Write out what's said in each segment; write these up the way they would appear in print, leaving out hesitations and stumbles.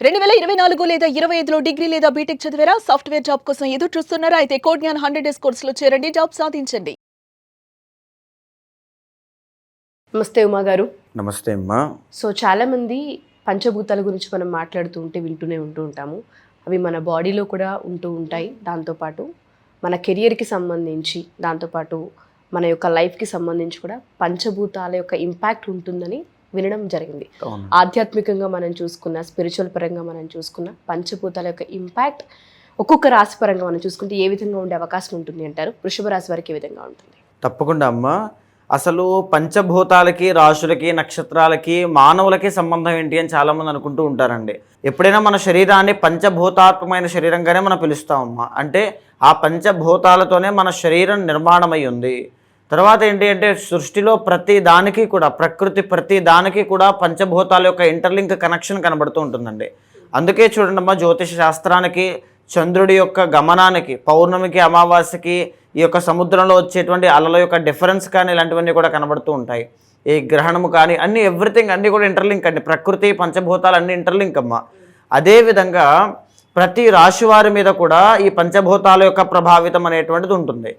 2024 లేదా 25లో డిగ్రీ లేదా బీటెక్ చదివారా? సాఫ్ట్‌వేర్ జాబ్ కోసం ఎదురు చూస్తున్నారా? అయితే కోడ్ జ్ఞాన్ 100 డేస్ కోర్సులో చేరండి, జాబ్ సాధించండి. నమస్తే ఉమా గారు. నమస్తే అమ్మా. సో చాలామంది పంచభూతాల గురించి మనం మాట్లాడుతూ ఉంటే వింటూనే ఉంటాము. అవి మన బాడీలో కూడా ఉంటూ ఉంటాయి. దాంతోపాటు మన కెరియర్కి సంబంధించి, దాంతోపాటు మన యొక్క లైఫ్కి సంబంధించి కూడా పంచభూతాల యొక్క ఇంపాక్ట్ ఉంటుందని వినడం జరిగింది. ఆధ్యాత్మికంగా మనం చూసుకున్న, స్పిరిచువల్ పరంగా మనం చూసుకున్న పంచభూతాల యొక్క ఇంపాక్ట్ ఒక్కొక్క రాశి పరంగా మనం చూసుకుంటే ఏ విధంగా ఉండే అవకాశం ఉంటుంది అంటారు? వృషభ రాశి వారికి ఏ విధంగా ఉంటుంది? తప్పకుండా అమ్మా. అసలు పంచభూతాలకి, రాశులకి, నక్షత్రాలకి, మానవులకి సంబంధం ఏంటి అని చాలామంది అనుకుంటూ ఉంటారండి. ఎప్పుడైనా మన శరీరాన్ని పంచభూతాత్మకమైన శరీరంగానే మనం పిలుస్తామమ్మా. అంటే ఆ పంచభూతాలతోనే మన శరీరం నిర్మాణమై ఉంది. తర్వాత ఏంటి అంటే సృష్టిలో ప్రతి దానికి కూడా, ప్రకృతి ప్రతి దానికి కూడా పంచభూతాల యొక్క ఇంటర్లింక్ కనెక్షన్ కనబడుతూ ఉంటుందండి. అందుకే చూడండి అమ్మా, జ్యోతిష శాస్త్రానికి, చంద్రుడి యొక్క గమనానికి, పౌర్ణమికి, అమావాస్యకి, ఈ యొక్క సముద్రంలో వచ్చేటువంటి అలల యొక్క డిఫరెన్స్ కానీ ఇలాంటివన్నీ కూడా కనబడుతూ ఉంటాయి. ఈ గ్రహణము కానీ అన్నీ, ఎవ్రీథింగ్ అన్నీ కూడా ఇంటర్లింక్ అండి. ప్రకృతి, పంచభూతాలు అన్నీ ఇంటర్లింక్ అమ్మ. అదేవిధంగా ప్రతి రాశి వారి మీద కూడా ఈ పంచభూతాల యొక్క ప్రభావితం అనేటువంటిది ఉంటుంది.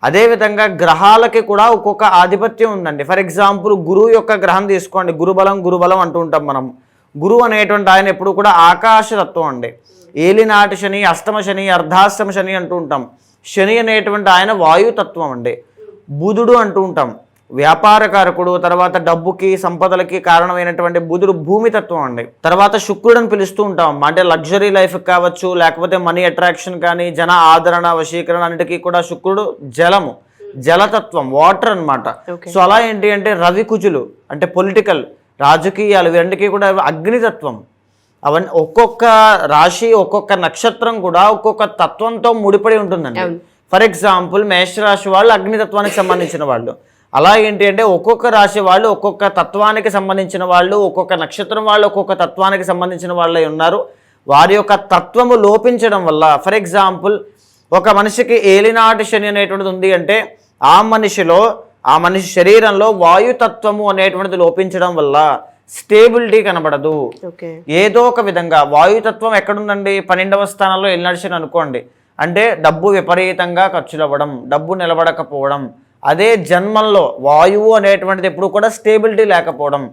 అదేవిధంగా గ్రహాలకి కూడా ఒక్కొక్క ఆధిపత్యం ఉందండి. ఫర్ ఎగ్జాంపుల్ గురువు యొక్క గ్రహం తీసుకోండి. గురుబలం అంటూ ఉంటాం మనం. గురువు అనేటువంటి ఆయన ఎప్పుడు కూడా ఆకాశతత్వం అండి. ఏలినాటి శని, అష్టమ శని, అర్ధాష్టమ శని అంటూ ఉంటాం. శని అనేటువంటి ఆయన వాయుతత్వం అండి. బుధుడు అంటూ ఉంటాం, వ్యాపారకారకుడు. తర్వాత డబ్బుకి, సంపదలకి కారణమైనటువంటి బుధుడు భూమితత్వం అండి. తర్వాత శుక్రుడు అని పిలుస్తూ ఉంటాం. అంటే లగ్జరీ లైఫ్ కావచ్చు, లేకపోతే మనీ అట్రాక్షన్ కానీ, జన ఆదరణ, వశీకరణ అన్నిటికీ కూడా శుక్రుడు జలము, జలతత్వం, వాటర్ అనమాట. సో అలా ఏంటి అంటే రవి కుజులు అంటే పొలిటికల్, రాజకీయాలు, ఇవన్నీ కూడా అగ్నితత్వం. అవన్నీ ఒక్కొక్క రాశి, ఒక్కొక్క నక్షత్రం కూడా ఒక్కొక్క తత్వంతో ముడిపడి ఉంటుందండి. ఫర్ ఎగ్జాంపుల్ మేషరాశి వాళ్ళు అగ్నితత్వానికి సంబంధించిన వాళ్ళు. అలా ఏంటి అంటే ఒక్కొక్క రాశి వాళ్ళు ఒక్కొక్క తత్వానికి సంబంధించిన వాళ్ళు, ఒక్కొక్క నక్షత్రం వాళ్ళు ఒక్కొక్క తత్వానికి సంబంధించిన వాళ్ళే ఉన్నారు. వారి యొక్క తత్వము లోపించడం వల్ల, ఫర్ ఎగ్జాంపుల్ ఒక మనిషికి ఏలినాటి శని అనేటువంటిది ఉంది అంటే ఆ మనిషి శరీరంలో వాయుతత్వము అనేటువంటిది లోపించడం వల్ల స్టేబిలిటీ కనబడదు. ఏదో ఒక విధంగా వాయుతత్వం ఎక్కడుందండి? 12వ స్థానంలో ఏలినాటి శని అనుకోండి. అంటే డబ్బు విపరీతంగా ఖర్చులు అవ్వడం, డబ్బు నిలబడకపోవడం. అదే జన్మల్లో వాయువు అనేటువంటిది ఎప్పుడు కూడా స్టేబిలిటీ లేకపోవడం.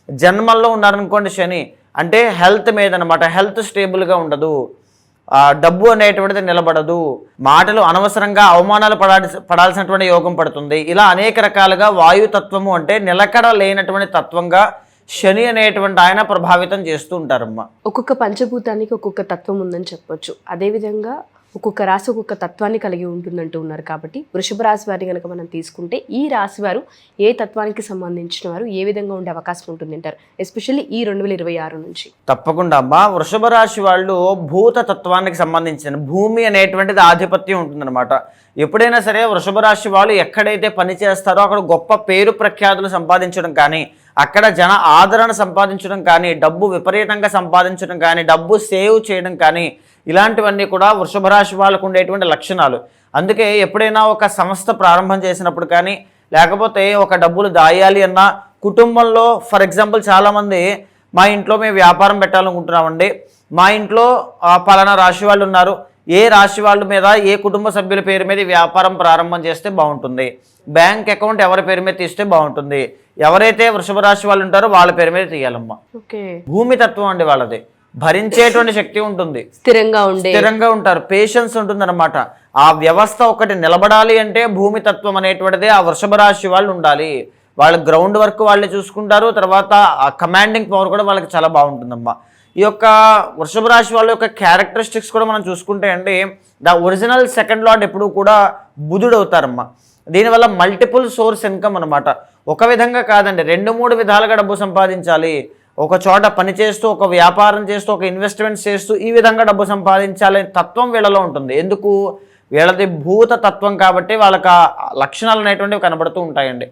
జన్మల్లో ఉన్నారనుకోండి శని, అంటే హెల్త్ మీద అనమాట. హెల్త్ స్టేబుల్గా ఉండదు, డబ్బు అనేటువంటిది నిలబడదు, మాటలు అనవసరంగా అవమానాలు పడాల్సినటువంటి యోగం పడుతుంది. ఇలా అనేక రకాలుగా వాయుతత్వము అంటే నిలకడ లేనటువంటి తత్వంగా శని అనేటువంటి ఆయన ప్రభావితం చేస్తూ ఉంటారమ్మా. ఒక్కొక్క పంచభూతానికి ఒక్కొక్క తత్వం ఉందని చెప్పొచ్చు. అదేవిధంగా ఒక్కొక్క రాశి ఒక్కొక్క తత్వాన్ని కలిగి ఉంటుందంటూ ఉన్నారు. కాబట్టి వృషభ రాశి వారిని కనుక మనం తీసుకుంటే ఈ రాశి వారు ఏ తత్వానికి సంబంధించిన వారు ఏ విధంగా ఉండే అవకాశం ఉంటుంది అంటారు, ఎస్పెషల్లీ ఈ 2026 నుంచి? తప్పకుండా అమ్మా. వృషభ రాశి వాళ్ళు భూత తత్వానికి సంబంధించిన, భూమి అనేటువంటిది ఆధిపత్యం ఉంటుందన్నమాట. ఎప్పుడైనా సరే వృషభ రాశి వాళ్ళు ఎక్కడైతే పని చేస్తారో అక్కడ గొప్ప పేరు ప్రఖ్యాతులు సంపాదించడం కానీ, అక్కడ జన ఆదరణ సంపాదించడం కానీ, డబ్బు విపరీతంగా సంపాదించడం కానీ, డబ్బు సేవ్ చేయడం కానీ, ఇలాంటివన్నీ కూడా వృషభ రాశి వాళ్ళకు ఉండేటువంటి లక్షణాలు. అందుకే ఎప్పుడైనా ఒక సంస్థ ప్రారంభం చేసినప్పుడు కానీ, లేకపోతే ఒక డబ్బులు దాయాలి అన్న కుటుంబంలో, ఫర్ ఎగ్జాంపుల్ చాలామంది మా ఇంట్లో మేము వ్యాపారం పెట్టాలనుకుంటున్నామండి, మా ఇంట్లో పలానా రాశి వాళ్ళు ఉన్నారు, ఏ రాశి వాళ్ళ మీద, ఏ కుటుంబ సభ్యుల పేరు మీద వ్యాపారం ప్రారంభం చేస్తే బాగుంటుంది, బ్యాంక్ అకౌంట్ ఎవరి పేరు మీద తీస్తే బాగుంటుంది, ఎవరైతే వృషభ రాశి వాళ్ళు ఉంటారో వాళ్ళ పేరు మీద తీయాలమ్మా. భూమి తత్వం అండి వాళ్ళది. భరించేటువంటి శక్తి ఉంటుంది, స్థిరంగా ఉంటారు, పేషెన్స్ ఉంటుంది అనమాట. ఆ వ్యవస్థ ఒకటి నిలబడాలి అంటే భూమి తత్వం అనేటువంటిది ఆ వృషభ రాశి వాళ్ళు ఉండాలి. వాళ్ళ గ్రౌండ్ వర్క్ వాళ్ళే చూసుకుంటారు. తర్వాత ఆ కమాండింగ్ పవర్ కూడా వాళ్ళకి చాలా బాగుంటుందమ్మా. ఈ యొక్క వృషభ రాశి వాళ్ళ యొక్క క్యారెక్టరిస్టిక్స్ కూడా మనం చూసుకుంటే అండి, ద ఒరిజినల్ సెకండ్ లార్డ్ ఎప్పుడు కూడా బుధుడు అవుతారమ్మా. దీనివల్ల మల్టిపుల్ సోర్స్ ఇన్కమ్ అనమాట. ఒక విధంగా కాదండి, 2-3 విధాలుగా డబ్బు సంపాదించాలి. ఒక చోట పని చేస్తూ, ఒక వ్యాపారం చేస్తూ, ఒక ఇన్వెస్ట్మెంట్స్ చేస్తూ ఈ విధంగా డబ్బు సంపాదించాలనే తత్వం వీళ్ళలో ఉంటుంది. ఎందుకు? వీళ్ళది భూత తత్వం కాబట్టి వాళ్ళకి ఆ లక్షణాలు అనేటువంటివి కనబడుతూ ఉంటాయండి.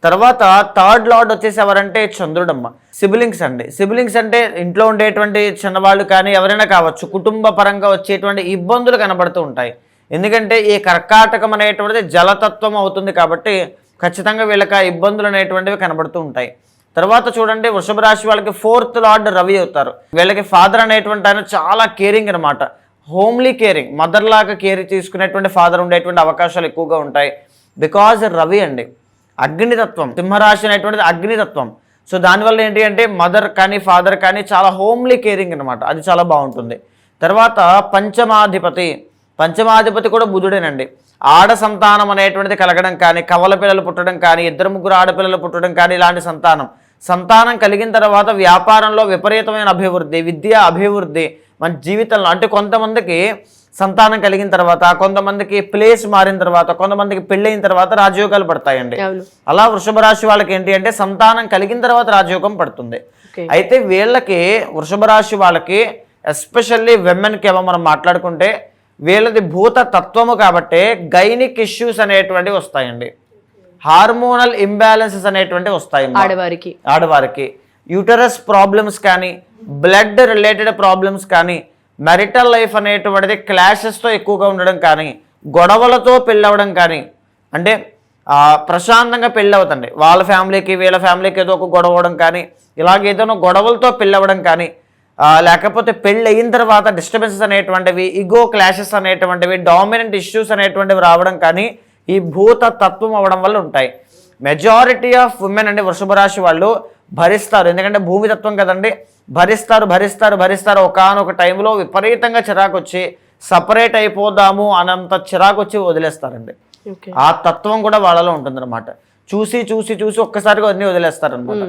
తర్వాత థర్డ్ లార్డ్ వచ్చేసి ఎవరంటే చంద్రుడమ్మ. సిబ్లింగ్స్ అండి. సిబ్లింగ్స్ అంటే ఇంట్లో ఉండేటువంటి చిన్నవాళ్ళు కానీ ఎవరైనా కావచ్చు, కుటుంబ పరంగా వచ్చేటువంటి ఇబ్బందులు కనబడుతూ ఉంటాయి. ఎందుకంటే ఈ కర్కాటకం అనేటువంటిది జలతత్వం అవుతుంది కాబట్టి ఖచ్చితంగా వీళ్ళకి ఆ ఇబ్బందులు అనేటువంటివి కనబడుతూ ఉంటాయి. తర్వాత చూడండి వృషభ రాశి వాళ్ళకి 4th లార్డ్ రవి అవుతారు. వీళ్ళకి ఫాదర్ అనేటువంటి ఆయన చాలా కేరింగ్ అనమాట, హోమ్లీ కేరింగ్, మదర్ లాగా కేర్ తీసుకునేటువంటి ఫాదర్ ఉండేటువంటి అవకాశాలు ఎక్కువగా ఉంటాయి. బికాజ్ రవి అండి అగ్నితత్వం, సింహరాశి అనేటువంటిది అగ్నితత్వం. సో దానివల్ల ఏంటి అంటే మదర్ కానీ ఫాదర్ కానీ చాలా హోమ్లీ కేరింగ్ అనమాట, అది చాలా బాగుంటుంది. తర్వాత పంచమాధిపతి కూడా బుధుడేనండి. ఆడ సంతానం అనేటువంటిది కలగడం కానీ, కవల పిల్లలు పుట్టడం కానీ, 2-3 ఆడపిల్లలు పుట్టడం కానీ, ఇలాంటి సంతానం కలిగిన తర్వాత వ్యాపారంలో విపరీతమైన అభివృద్ధి, విద్య అభివృద్ధి, మన జీవితంలో అంటే కొంతమందికి సంతానం కలిగిన తర్వాత, కొంతమందికి ప్లేస్ మారిన తర్వాత, కొంతమందికి పెళ్ళైన తర్వాత రాజయోగాలు పడతాయండి. అలా వృషభ రాశి వాళ్ళకి ఏంటి అంటే సంతానం కలిగిన తర్వాత రాజయోగం పడుతుంది. అయితే వీళ్ళకి వృషభ రాశి వాళ్ళకి ఎస్పెషల్లీ విమెన్కి ఏమో మనం మాట్లాడుకుంటే వీళ్ళది భూత తత్వము కాబట్టి గైనిక్ ఇష్యూస్ అనేటువంటివి వస్తాయండి, హార్మోనల్ ఇంబ్యాలెన్సెస్ అనేటువంటివి వస్తాయి ఆడవారికి. యూటరస్ ప్రాబ్లమ్స్ కానీ, బ్లడ్ రిలేటెడ్ ప్రాబ్లమ్స్ కానీ, మ్యారిటల్ లైఫ్ అనేటువంటిది క్లాషెస్తో ఎక్కువగా ఉండడం కానీ, గొడవలతో పెళ్ళవడం కానీ, అంటే ప్రశాంతంగా పెళ్ళి అవుతుంది, వాళ్ళ ఫ్యామిలీకి వీళ్ళ ఫ్యామిలీకి ఏదో ఒక గొడవ అవడం కానీ, ఇలాగ ఏదైనా గొడవలతో పెళ్ళవడం కానీ, లేకపోతే పెళ్ళి అయిన తర్వాత డిస్టర్బెన్సెస్ అనేటువంటివి, ఈగో క్లాషెస్ అనేటువంటివి, డామినెంట్ ఇష్యూస్ అనేటువంటివి రావడం కానీ ఈ భూత తత్వం అవ్వడం వల్ల ఉంటాయి. మెజారిటీ ఆఫ్ ఉమెన్ అండి వృషభ రాశి వాళ్ళు భరిస్తారు, ఎందుకంటే భూమి తత్వం కదండి, భరిస్తారు. ఒకానొక టైంలో విపరీతంగా చిరాకు వచ్చి సపరేట్ అయిపోదాము అనంత చిరాకు వచ్చి వదిలేస్తారండి. ఆ తత్వం కూడా వాళ్ళలో ఉంటుందన్నమాట. చూసి ఒక్కసారిగా అన్ని వదిలేస్తారనమాట.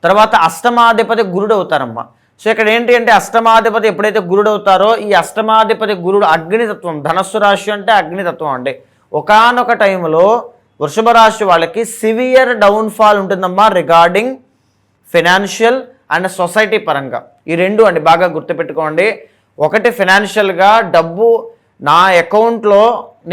తర్వాత అష్టమాధిపతి గురుడు అవుతారమ్మా. సో ఇక్కడ ఏంటి అంటే అష్టమాధిపతి ఎప్పుడైతే గురుడు అవుతారో, ఈ అష్టమాధిపతి గురుడు అగ్నితత్వం, ధనస్సు రాశి అంటే అగ్నితత్వం అండి. ఒకానొక టైంలో వృషభ రాశి వాళ్ళకి సివియర్ డౌన్ఫాల్ ఉంటుందమ్మా రిగార్డింగ్ ఫైనాన్షియల్ అండ్ సొసైటీ పరంగా. ఈ రెండు అండి బాగా గుర్తుపెట్టుకోండి. ఒకటి ఫైనాన్షియల్గా డబ్బు నా అకౌంట్లో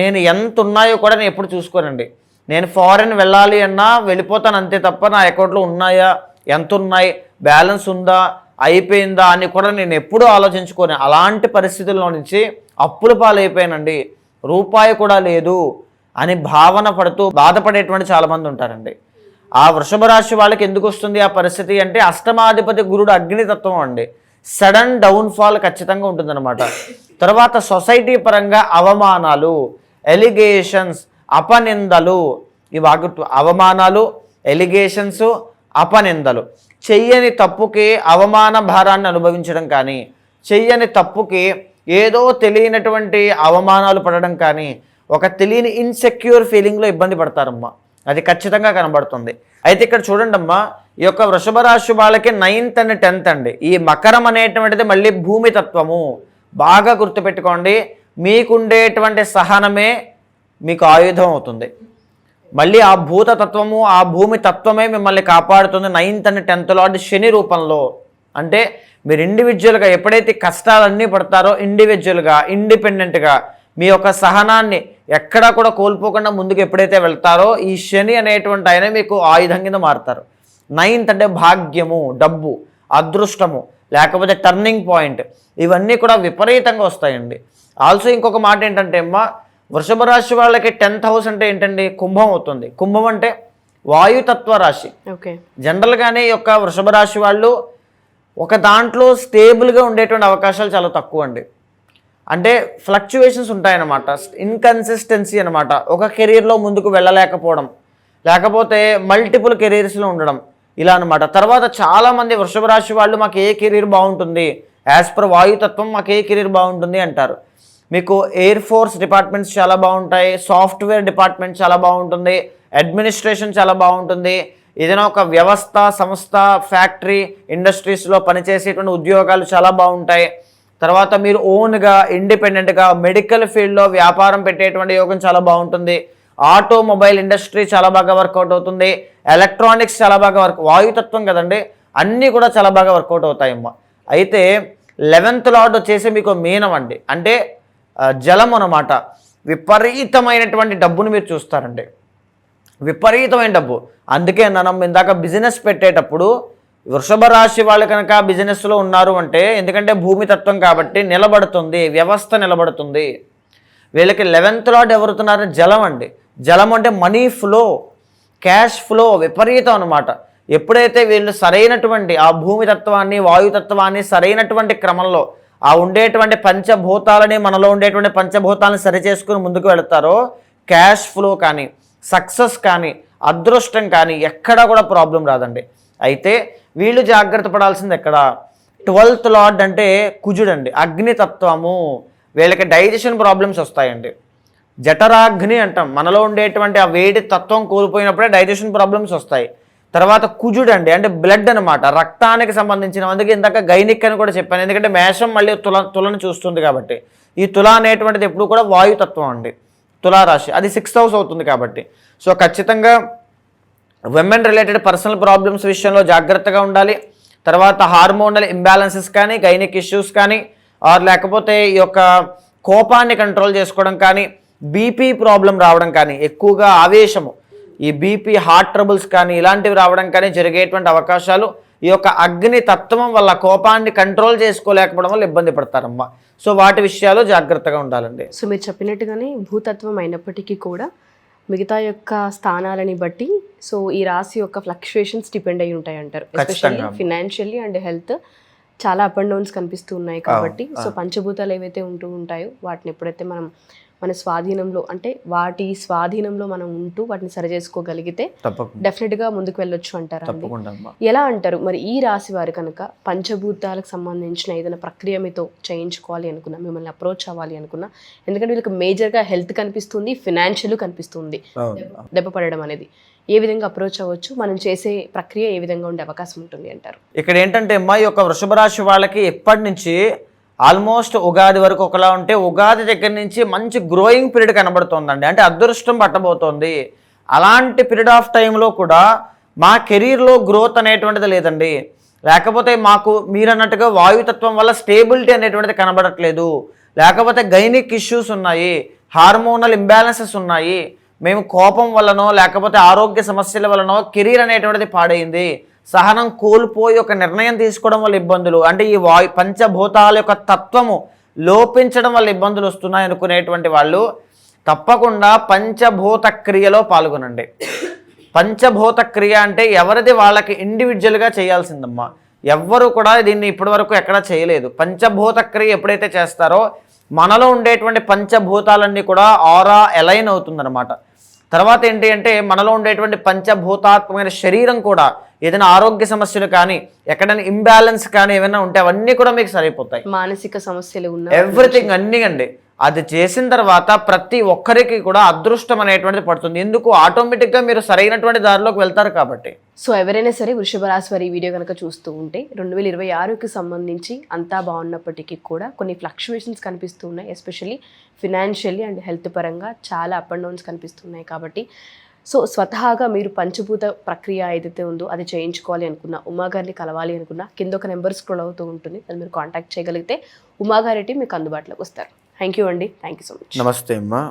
నేను ఎంత ఉన్నాయో కూడా నేను ఎప్పుడు చూసుకోనండి. నేను ఫారెన్ వెళ్ళాలి అన్నా వెళ్ళిపోతాను అంతే తప్ప నా అకౌంట్లో ఉన్నాయా, ఎంత ఉన్నాయి, బ్యాలెన్స్ ఉందా, అయిపోయిందా అని కూడా నేను ఎప్పుడూ ఆలోచించుకోను. అలాంటి పరిస్థితుల్లో నుంచి అప్పుల పాలైపోయానండి, రూపాయి కూడా లేదు అని భావన పడుతూ బాధపడేటువంటి చాలామంది ఉంటారండి. ఆ వృషభ రాశి వాళ్ళకి ఎందుకు వస్తుంది ఆ పరిస్థితి అంటే అష్టమాధిపతి గురుడు అగ్నితత్వం అండి. సడన్ డౌన్ఫాల్ ఖచ్చితంగా ఉంటుందన్నమాట. తర్వాత సొసైటీ పరంగా అవమానాలు, ఎలిగేషన్స్, అపనిందలు, ఈ అవమానాలు, ఎలిగేషన్స్, అపనిందలు, చెయ్యని తప్పుకి అవమాన భారాన్ని అనుభవించడం కానీ, చెయ్యని తప్పుకి ఏదో తెలియనటువంటి అవమానాలు పడడం కానీ, ఒక తెలియని ఇన్సెక్యూర్ ఫీలింగ్లో ఇబ్బంది పడతారమ్మా, అది ఖచ్చితంగా కనబడుతుంది. అయితే ఇక్కడ చూడండి అమ్మా, ఈ యొక్క వృషభ రాశి వాళ్ళకి 9th and 10th అండి. ఈ మకరం అనేటువంటిది మళ్ళీ భూమి తత్వము. బాగా గుర్తుపెట్టుకోండి, మీకుండేటువంటి సహనమే మీకు ఆయుధం అవుతుంది. మళ్ళీ ఆ భూత తత్వము, ఆ భూమి తత్వమే మిమ్మల్ని కాపాడుతుంది 9th and 10th లార్డ్ శని రూపంలో. అంటే మీరు ఇండివిజువల్గా ఎప్పుడైతే కష్టాలన్నీ పడతారో ఇండివిజువల్గా ఇండిపెండెంట్గా మీ యొక్క సహనాన్ని ఎక్కడా కూడా కోల్పోకుండా ముందుకు ఎప్పుడైతే వెళ్తారో ఈ శని అనేటువంటి ఆయన మీకు ఆయుధం కింద మారుతారు. 9th అంటే భాగ్యము, డబ్బు, అదృష్టము, లేకపోతే టర్నింగ్ పాయింట్, ఇవన్నీ కూడా విపరీతంగా వస్తాయండి. ఆల్సో ఇంకొక మాట ఏంటంటే అమ్మా, వృషభ రాశి వాళ్ళకి 10th హౌస్ అంటే ఏంటండి, కుంభం అవుతుంది. కుంభం అంటే వాయుతత్వ రాశి. జనరల్గానే ఈ యొక్క వృషభ రాశి వాళ్ళు ఒక దాంట్లో స్టేబుల్గా ఉండేటువంటి అవకాశాలు చాలా తక్కువ అండి. అంటే ఫ్లక్చువేషన్స్ ఉంటాయన్నమాట, ఇన్కన్సిస్టెన్సీ అనమాట. ఒక కెరీర్లో ముందుకు వెళ్ళలేకపోవడం, లేకపోతే మల్టిపుల్ కెరీర్స్లో ఉండడం, ఇలా అనమాట. తర్వాత చాలామంది వృషభ రాశి వాళ్ళు మాకు ఏ కెరీర్ బాగుంటుంది, యాజ్ పర్ వాయుతత్వం మాకు ఏ కెరీర్ బాగుంటుంది అంటారు. మీకు ఎయిర్ ఫోర్స్ డిపార్ట్మెంట్స్ చాలా బాగుంటాయి, సాఫ్ట్వేర్ డిపార్ట్మెంట్ చాలా బాగుంటుంది, అడ్మినిస్ట్రేషన్ చాలా బాగుంటుంది, ఏదైనా ఒక వ్యవస్థ, సంస్థ, ఫ్యాక్టరీ, ఇండస్ట్రీస్లో పనిచేసేటువంటి ఉద్యోగాలు చాలా బాగుంటాయి. తర్వాత మీరు ఓన్గా ఇండిపెండెంట్గా మెడికల్ ఫీల్డ్లో వ్యాపారం పెట్టేటువంటి యోగం చాలా బాగుంటుంది. ఆటోమొబైల్ ఇండస్ట్రీ చాలా బాగా వర్కౌట్ అవుతుంది, ఎలక్ట్రానిక్స్ చాలా బాగా వాయుతత్వం కదండి, అన్నీ కూడా చాలా బాగా వర్కౌట్ అవుతాయమ్మా. అయితే 11th లార్డ్ వచ్చేసి మీకు మీనం అండి, అంటే జలం అన్నమాట. విపరీతమైనటువంటి డబ్బును మీరు చూస్తారండి, విపరీతమైన డబ్బు. అందుకే మనం ఇందాక బిజినెస్ పెట్టేటప్పుడు వృషభ రాశి వాళ్ళు కనుక బిజినెస్లో ఉన్నారు అంటే, ఎందుకంటే భూమి తత్వం కాబట్టి నిలబడుతుంది, వ్యవస్థ నిలబడుతుంది. వీళ్ళకి 11th లార్డ్ ఎవరుతున్నారు, జలం అండి. జలం అంటే మనీ ఫ్లో, క్యాష్ ఫ్లో విపరీతం అనమాట. ఎప్పుడైతే వీళ్ళు సరైనటువంటి ఆ భూమి తత్వాన్ని వాయుతత్వాన్ని సరైనటువంటి క్రమంలో ఆ ఉండేటువంటి పంచభూతాలని మనలో ఉండేటువంటి పంచభూతాలను సరి చేసుకుని ముందుకు వెళతారో క్యాష్ ఫ్లో కానీ సక్సెస్ కానీ అదృష్టం కానీ ఎక్కడా కూడా ప్రాబ్లం రాదండి. అయితే వీళ్ళు జాగ్రత్త పడాల్సింది ఎక్కడ, 12th లార్డ్ అంటే కుజుడండి, అగ్నితత్వము. వీళ్ళకి డైజెషన్ ప్రాబ్లమ్స్ వస్తాయండి. జఠరాగ్ని అంటాం, మనలో ఉండేటువంటి ఆ వేడి తత్వం కోల్పోయినప్పుడే డైజెషన్ ప్రాబ్లమ్స్ వస్తాయి. తర్వాత కుజుడండి అంటే బ్లడ్ అనమాట, రక్తానికి సంబంధించిన. అందుకే ఇందాక గైనిక్ అని కూడా చెప్పాను, ఎందుకంటే మేషం మళ్ళీ తులను చూస్తుంది కాబట్టి. ఈ తుల అనేటువంటిది ఎప్పుడు కూడా వాయుతత్వం అండి, తులారాశి, అది 6th హౌస్ అవుతుంది కాబట్టి. సో ఖచ్చితంగా విమెన్ రిలేటెడ్ పర్సనల్ ప్రాబ్లమ్స్ విషయంలో జాగ్రత్తగా ఉండాలి. తర్వాత హార్మోనల్ ఇంబ్యాలెన్సెస్ కానీ గైనిక్ ఇష్యూస్ కానీ లేకపోతే ఈ యొక్క కోపాన్ని కంట్రోల్ చేసుకోవడం కానీ, బీపీ ప్రాబ్లం రావడం కానీ, ఎక్కువగా ఆవేశము, ఈ బీపీ హార్ట్ ట్రబుల్స్ కానీ ఇలాంటివి రావడం కానీ జరిగేటువంటి అవకాశాలు ఈ యొక్క అగ్ని తత్వం వల్ల కోపాన్ని కంట్రోల్ చేసుకోలేకపోవడం వల్ల ఇబ్బంది పడతారమ్మా. సో వాటి విషయాలు జాగ్రత్తగా ఉండాలండి. సో మీరు చెప్పినట్టుగానే భూతత్వం అయినప్పటికీ కూడా మిగతా యొక్క స్థానాలని బట్టి సో ఈ రాశి యొక్క ఫ్లక్చుయేషన్స్ డిపెండ్ అయి ఉంటాయి అంటారు. ఎస్పెషల్లీ ఫినాన్షియల్లీ అండ్ హెల్త్ చాలా అప్ అండ్ డౌన్స్ కనిపిస్తూ ఉన్నాయి కాబట్టి సో పంచభూతాలు ఏవైతే ఉంటూ ఉంటాయో వాటిని ఎప్పుడైతే మనం మన స్వాధీనంలో అంటే వాటి స్వాధీనంలో మనం ఉంటూ వాటిని సరి చేసుకోగలిగితే డెఫినెట్గా ముందుకు వెళ్ళొచ్చు అంటారు. ఎలా అంటారు మరి ఈ రాశి వారు కనుక పంచభూతాలకు సంబంధించిన ఏదైనా ప్రక్రియ మీతో చేయించుకోవాలి అనుకున్నా, మిమ్మల్ని అప్రోచ్ అవ్వాలి అనుకున్నా, ఎందుకంటే వీళ్ళకి మేజర్గా హెల్త్ కనిపిస్తుంది, ఫినాన్షియల్ కనిపిస్తుంది, దెబ్బ పడడం అనేది ఏ విధంగా అప్రోచ్ అవ్వచ్చు, మనం చేసే ప్రక్రియ ఏ విధంగా ఉండే అవకాశం ఉంటుంది అంటారు? ఇక్కడ ఏంటంటే అమ్మా, ఈ యొక్క వృషభ రాశి వాళ్ళకి ఎప్పటి నుంచి ఆల్మోస్ట్ ఉగాది వరకు ఒకలా ఉంటే ఉగాది దగ్గర నుంచి మంచి గ్రోయింగ్ పీరియడ్ కనబడుతోందండి, అంటే అదృష్టం పట్టబోతోంది. అలాంటి పీరియడ్ ఆఫ్ టైంలో కూడా మా కెరీర్లో గ్రోత్ అనేటువంటిది లేదండి, లేకపోతే మాకు మీరన్నట్టుగా వాయుతత్వం వల్ల స్టేబిలిటీ అనేటువంటిది కనబడట్లేదు, లేకపోతే గైనిక్ ఇష్యూస్ ఉన్నాయి, హార్మోనల్ ఇంబ్యాలెన్సెస్ ఉన్నాయి, మేము కోపం వల్లనో లేకపోతే ఆరోగ్య సమస్యల వల్లనో కెరీర్ అనేటువంటిది పాడైంది, సహనం కోల్పోయి ఒక నిర్ణయం తీసుకోవడం వల్ల ఇబ్బందులు, అంటే ఈ పంచభూతాల యొక్క తత్వము లోపించడం వల్ల ఇబ్బందులు వస్తున్నాయి అనుకునేటువంటి వాళ్ళు తప్పకుండా పంచభూత క్రియలో పాల్గొనండి. పంచభూత క్రియ అంటే ఎవరిది వాళ్ళకి ఇండివిజువల్గా చేయాల్సిందమ్మా, ఎవ్వరు కూడా దీన్ని ఇప్పటివరకు ఎక్కడా చేయలేదు. పంచభూత క్రియ ఎప్పుడైతే చేస్తారో మనలో ఉండేటువంటి పంచభూతాలన్నీ కూడా ఆరా అలైన్ అవుతుందన్నమాట. తర్వాత ఏంటి అంటే మనలో ఉండేటువంటి పంచభూతాత్మకమైన శరీరం కూడా ఏదైనా ఆరోగ్య సమస్యలు కానీ ఎక్కడైనా ఇంబ్యాలెన్స్ కానీ ఏమైనా ఉంటే అవన్నీ కూడా మీకు సరిపోతాయి. మానసిక సమస్యలు ఉన్న ఎవ్రీథింగ్ అన్నీ అండి. అది చేసిన తర్వాత ప్రతి ఒక్కరికి కూడా అదృష్టం అనేటువంటిది పడుతుంది. ఎందుకు, ఆటోమేటిక్గా మీరు సరైనటువంటి దారిలోకి వెళ్తారు కాబట్టి. సో ఎవరైనా సరే వృషభ రాశి వారి వీడియో కనుక చూస్తూ ఉంటే 2026కి సంబంధించి అంతా బాగున్నప్పటికీ కూడా కొన్ని ఫ్లక్చువేషన్స్ కనిపిస్తూ ఉన్నాయి, ఎస్పెషల్లీ ఫినాన్షియల్లీ అండ్ హెల్త్ పరంగా చాలా అప్ అండ్ డౌన్స్ కనిపిస్తున్నాయి కాబట్టి సో స్వతహాగా మీరు పంచభూత ప్రక్రియ ఏదైతే ఉందో అది చేయించుకోవాలి అనుకున్నా, ఉమాగారిని కలవాలి అనుకున్నా కింద ఒక నెంబర్ స్క్రోల్ అవుతూ ఉంటుంది, అది మీరు కాంటాక్ట్ చేయగలిగితే ఉమాగారి మీకు అందుబాటులోకి వస్తారు. థ్యాంక్ యూ అండి, థ్యాంక్ యూ సో మచ్. నమస్తే అమ్మా.